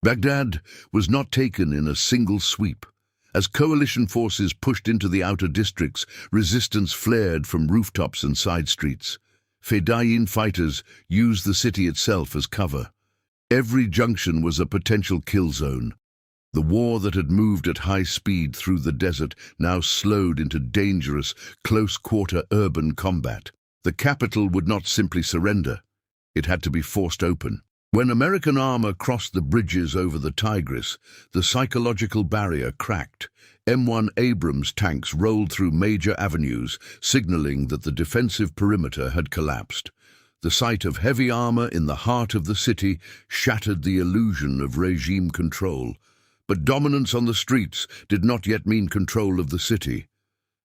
Baghdad was not taken in a single sweep. As coalition forces pushed into the outer districts, resistance flared from rooftops and side streets. Fedayeen fighters used the city itself as cover. Every junction was a potential kill zone. The war that had moved at high speed through the desert now slowed into dangerous, close-quarter urban combat. The capital would not simply surrender. It had to be forced open. When American armor crossed the bridges over the Tigris, the psychological barrier cracked. M1 Abrams tanks rolled through major avenues, signaling that the defensive perimeter had collapsed. The sight of heavy armor in the heart of the city shattered the illusion of regime control. But dominance on the streets did not yet mean control of the city.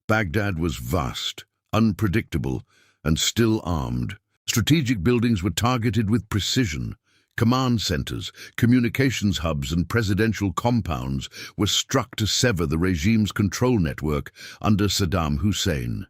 Baghdad was vast, unpredictable, and still armed. Strategic buildings were targeted with precision. Command centers, communications hubs, and presidential compounds were struck to sever the regime's control network under Saddam Hussein.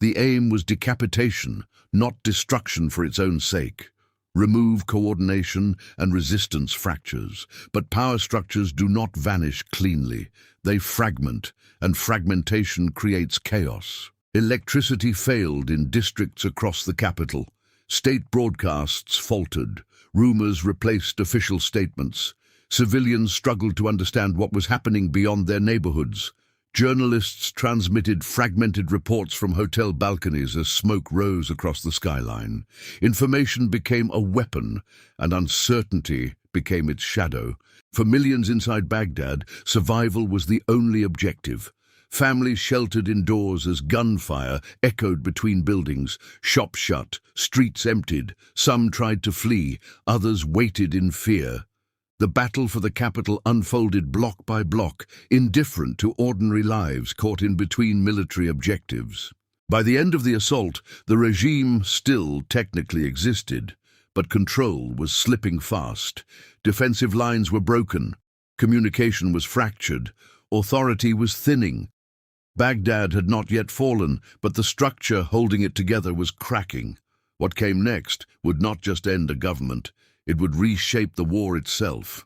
The aim was decapitation, not destruction for its own sake. Remove coordination and resistance fractures, but power structures do not vanish cleanly. They fragment, and fragmentation creates chaos. Electricity failed in districts across the capital. State broadcasts faltered. Rumours replaced official statements. Civilians struggled to understand what was happening beyond their neighborhoods. Journalists transmitted fragmented reports from hotel balconies as smoke rose across the skyline. Information became a weapon, and uncertainty became its shadow. For millions inside Baghdad, survival was the only objective. Families sheltered indoors as gunfire echoed between buildings, shops shut, streets emptied. Some tried to flee, others waited in fear. The battle for the capital unfolded block by block, indifferent to ordinary lives caught in between military objectives. By the end of the assault, the regime still technically existed, but control was slipping fast. Defensive lines were broken, communication was fractured, authority was thinning. Baghdad had not yet fallen, but the structure holding it together was cracking. What came next would not just end a government, it would reshape the war itself.